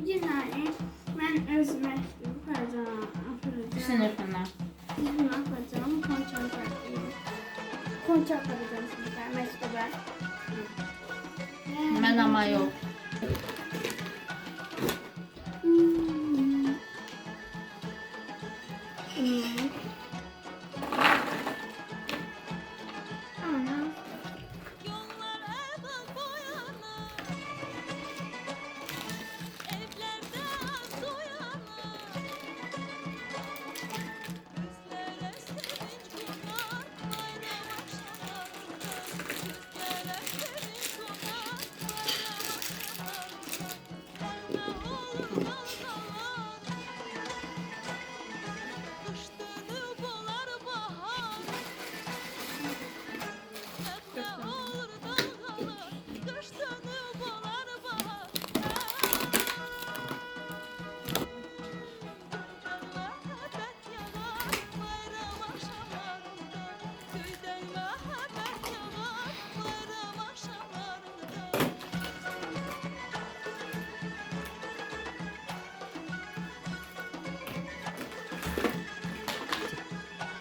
Cinayı mən öz məktub aparacağım. Sınıfına. Bunu aparacağım. Konça aparacağım sınıfa məktubə. Ben ama yok.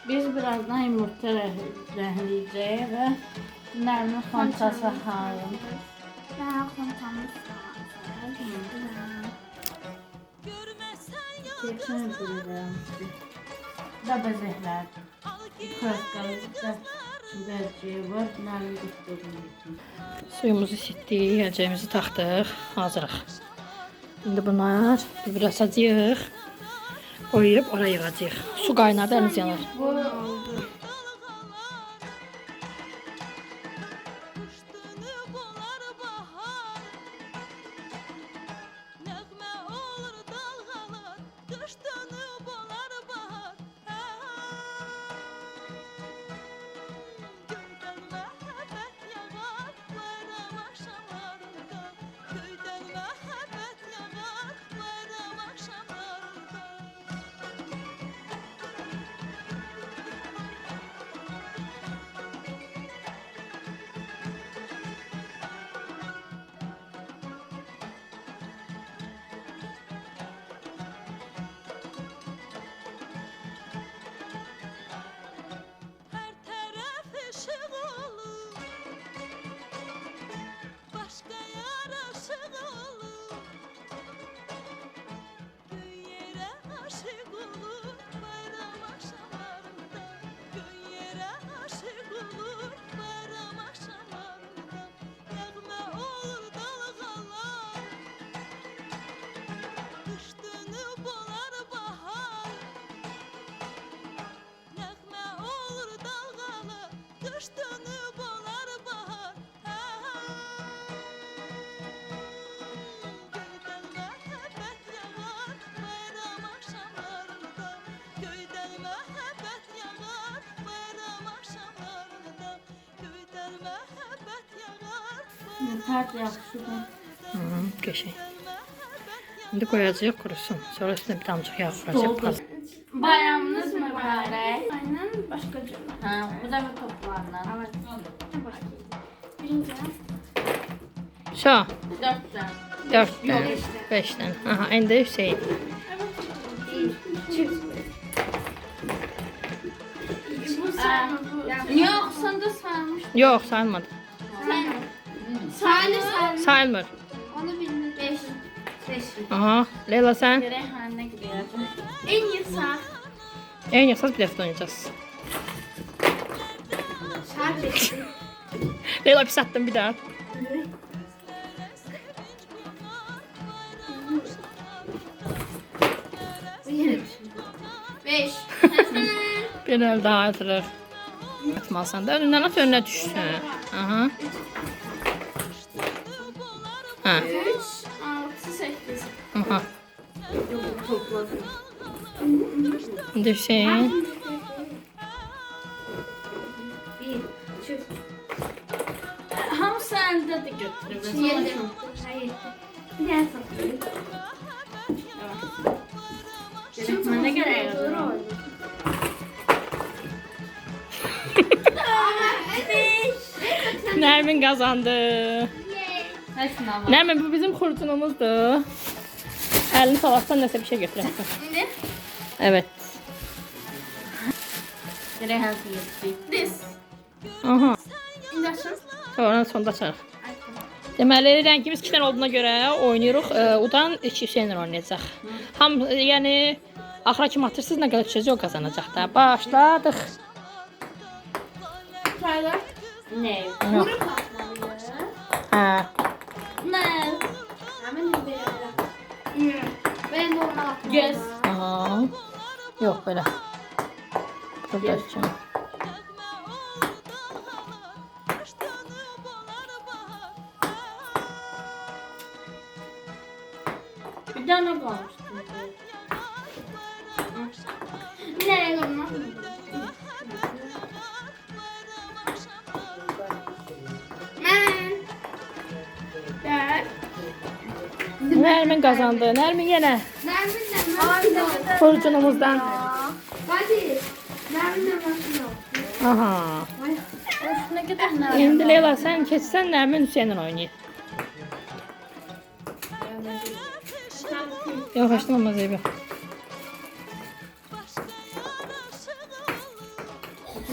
Biz birazdan yumurta rəhləyəcəyik və Nərmin xonçası halım. Daha kontamız Keçən bilirəm. Da bəzəklər. Kırıqqalıqda bəlciyi var. Nərmin qıtdığım. Suyumuzu isitdik, yiyəcəyimizi taxdıq, hazırıq. İndi bunlar biraz acıyıq, qoyub oraya yığacağıq. Su qaynar da əliniz yanar. Tart yaxşıdır. Qəşəng. İndi qoyacağıq qurusun. Sonra üstünə bir damcıq yağ vuracağıq. Bayramınız mübarək. Aynen başka cümle. Ha, bu da bir toplarla. Evet. Birinci. Şo, 4 4'dən, 5'dən. Aha, indi Hüseyin. Bu sayma bu. Yox, səndə saymış. Yox, sayılmadı. Sayma. Sayılmır. Onu bildim. 5. 5. Aha, Leyla sən? Görək halinə gidəyəcəm. En yüksek. En yaxsız bir dəfə oynayacağız. Sadece. Leyla pis attın bir daha. Beş. Bir el daha atırıq. Atmasan da önündən at, önünə düşsün. Aha. Ha. 3, 6, 8. Aha. Topladım. İndi Hüseyin. 1, 2, Hamısı səndədir götürüb. 7. Hayır. Bir daha toplayayım. Mənə gərək yazıram. Nərmin qazandı. Heç nə var. Nərmin bu bizim xurcunumuzdur. Əlini salarsan nəsə bir şey götürərsən. İndi Evet. Direkt hansı yetdi? this. Aha. İndi açın. Sonra sonda açarıq. Deməli, rəngimiz 2 dənə olduğuna görə oynayırıq. Udan 2 Hüseynlə oynayacaq. Yəni axıra kimi atırsınız, nə qədər düşəcək o qazanacaq da. Başladıq. Çaylar. Ne? Yox. Kuru patladı. Hə. Ne? Hemen bir yere. Ben normal atmadım. Göz. Aha. Yox belə. Burada üçün. Bir tane kalmıştı. Nereye normal? Ben. Nərmin qazandı. Nərmin yenə Nermin orucunumuzdan. Hadi. Nermin başına. Aha. Of ne kadar ne? İndi Leyla sən keçsən Nərmin Hüseynlə oynayır. Yox, açdırmamaz eybi.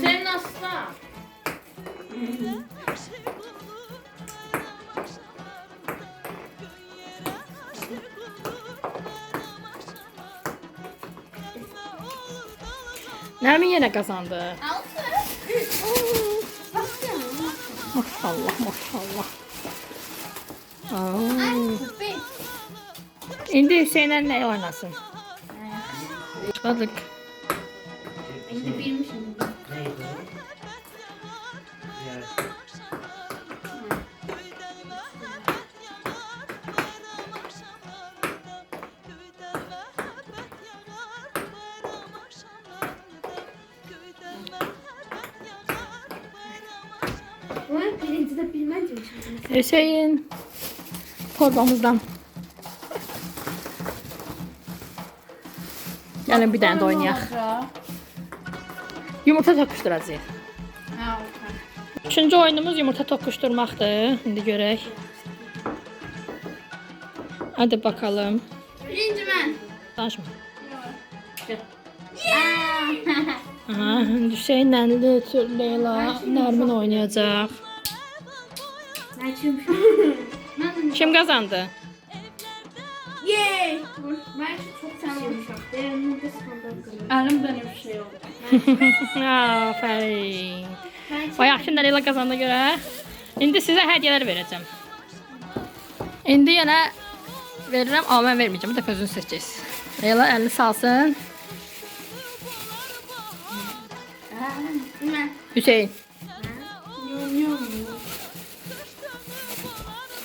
Sen nasıl? Nərmin yenə qazandı. Altı. Üç. Başlayalım. Maşallah, maşallah. Beş. İndi Hüseynlə nə oynasın? Başladık. İndi bilmişim. Bu birinci de bilmence şimdi. Hüseyin torbamızdan. Gəlin bir dənə də oynayaq. Yumurta toqquşduracağıq. Ha, okey. Üçüncü oyunumuz yumurta toqquşdurmaqdır. İndi görək. Hadi bakalım. Birinci ben. Danışma. Gel. Aha, Hüseyinlə Leyla, Nərmin oynayacaq. Ben açıyormuşum. Ben Kim qazandı? Yay! Ben çok seviyorum. Benim de skandal. Elim benim şey oldu. Aferin. O yaxşı Leyla qazandığına görə indi sizə hədiyyələr verəcəm. İndi yenə verirəm, amma mən verməyəcəm. Bu dəfə özünüz seçəcəksiniz. Leyla əlini salsın. Ben. Hüseyin.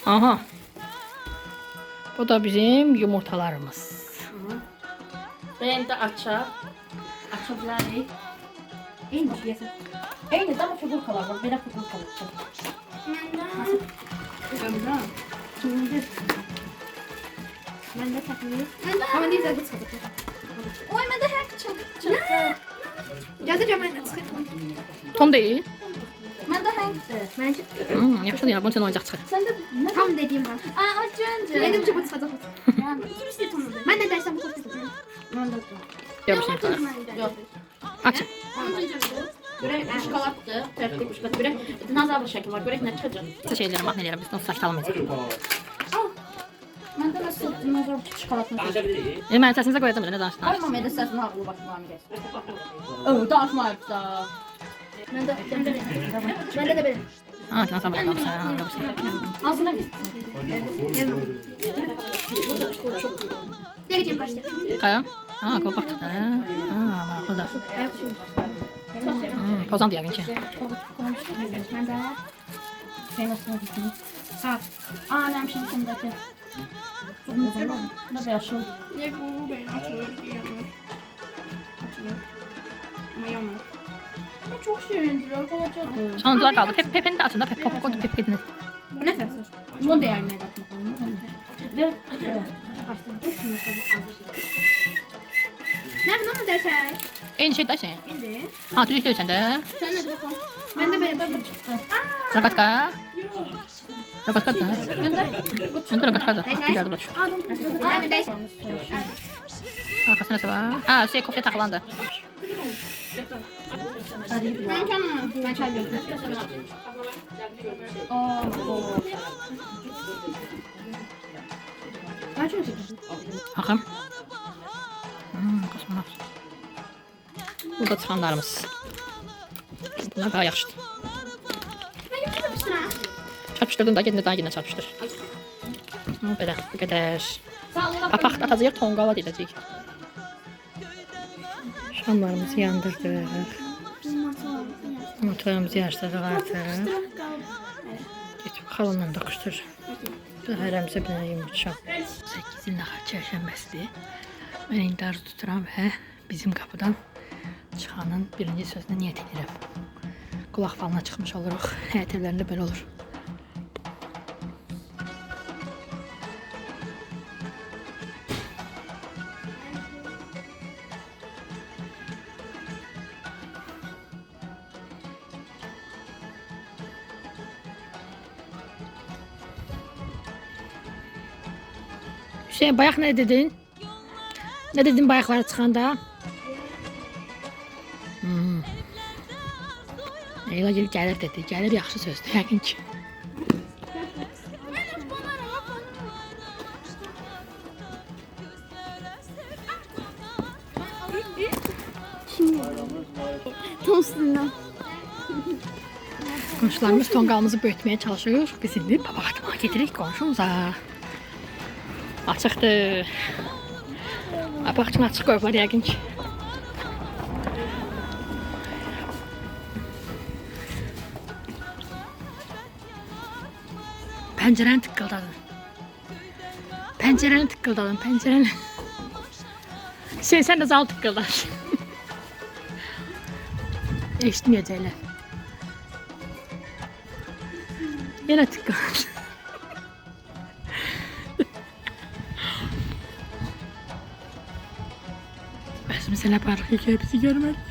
Aha. Bu da bizim yumurtalarımız. Ben de açar. Açabilirim. En güzel. Eyni daha figurkalar var. Belə figurkalar var. Ben de takmıyorum. Ama değil de bu çıkacak. Oy ben de her çıkacak. Yazacağım ben de çıkacağım. Tom deyil. Ben de hangisi? Ben Yaxşıdır ya, bunun üçün oyuncaq çıxır. Sen de tam dediğim var. Aa önce. Dedim ki bu çıkacak. İkimiz de tamam. Ben ne dersem bu çıkacak. Ben de. Yox, bir şey yapar. Yok. Açın. Görək şokoladdır. Tərtib şokolad. Görək dinozavr şəkli var. Görək nə çıxacaq. Bu şeylərə bax, nə deyirəm, biz onu sakit almayacaq. Məndə nasıl dinozavr şokoladını seçdim. Mən səsinizə qoyacam, nə danışdın? Qoymam edə səsini ağlı başlamam gəlir. O, danışmayıb da. Ben de benim. Ha, ki nasıl baxdın? Ağzına gitsin. Ne gideceğim başta? Qaya? Ha, qoy baxdın. Ha, maraqlı da. Pozan deyəgin ki. Ben de. Şey nasıl gitsin? Ha. Aa, nəm şimdikindəki. Ne yaşıl. Ne bu ben açıyorum. Ama yanmıyor. Çok şirindir. Arkadaşlar. Sonuncular qaldı. Pepini də açın da, pep qoy pepini. Bu ne sesi? Bunu da yerine bakmak. Ve Nerede onu dersen? Eyni şey də şey. Şimdi. Ha, düzlük deyirsən də. Sen ne bakalım? Ben de benim. Zaqatka. Ha bak da. Gönder kaç da. Geldi baş. Abi beş. Arkasına sabah. Ha, şey kopya taklandı. Ben tamam. Ben çay götürüyorum. Kaç oldu? Axım. Kosmonavt. Burada çıxanlarımız. Bunlar daha yaxşıdır. Çarpışdırdın da gedində daha yine çarpışdır. Belə, bu qədər. Papaq atacaq, tonqala edəcək. Şamlarımızı yandırdıq. Motorumuzu yaşladıq artıq. Geçib xalonla doquşdur. Hərəmizə bir dənə yumurtacam. 8-in axır çərşənbəsidir. Mən indi arzu tuturam və bizim qapıdan çıxanın birinci sözünə niyyət edirəm. Qulaq falına çıxmış oluruq. Həyat evlərində belə olur. Hüseyin, bayaq nə dedin? Nə dedin bayaqlara çıxanda? Leyla gelib gəlir dedi. Gəlir yaxşı sözdür, yəqin ki. Tostundan. Qonşularımız tonqalımızı böyütməyə çalışır. Biz indi papaq atmağa gedirik qonşumuza. Açıqdır. Papaq üçün açıq qoyublar yəqin ki. Pəncərəni tıqqıldadın. Pəncərəni tıqqıldadın, pəncərəni. Sən də zal tıqqıldad. Eşitməyəcəklər. Yenə tıqqıldad. Bəs elə aparıq ki, bizi görmədik.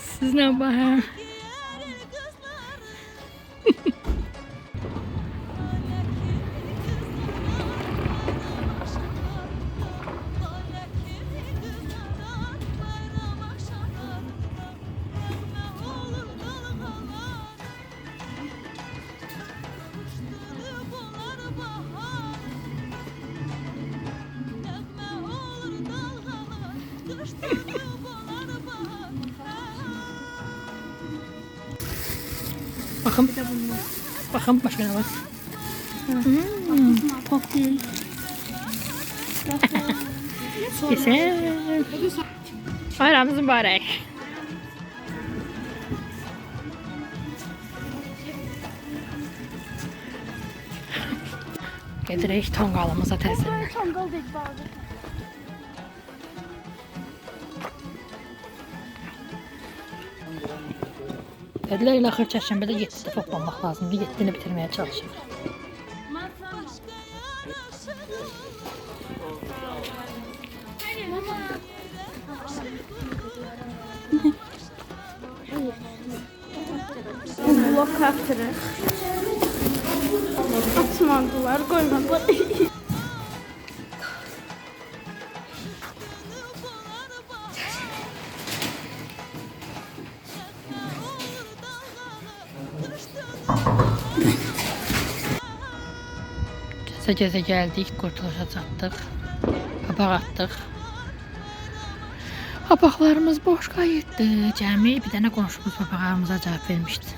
Sizlə baxın. Bakın. Bakın başka ne var? Kokteyl. Güzel. Bayramımız mübarek. Gedirək tonqalımıza təzədən. Tongal dedi bazı. Dedilər ilə axır çərşənbədə 7-də toplanmaq lazımdır. 7-ni bitirməyə çalışırıq. Blok kaptırır. Atmadılar, koymadılar. Gəzə-gəzə gəldik, qurtuluşa çatdıq. Papaq atdıq. Papaqlarımız boş qayıtdı. Cəmi bir dənə qonşumuz papaqlarımıza cavab vermişdi.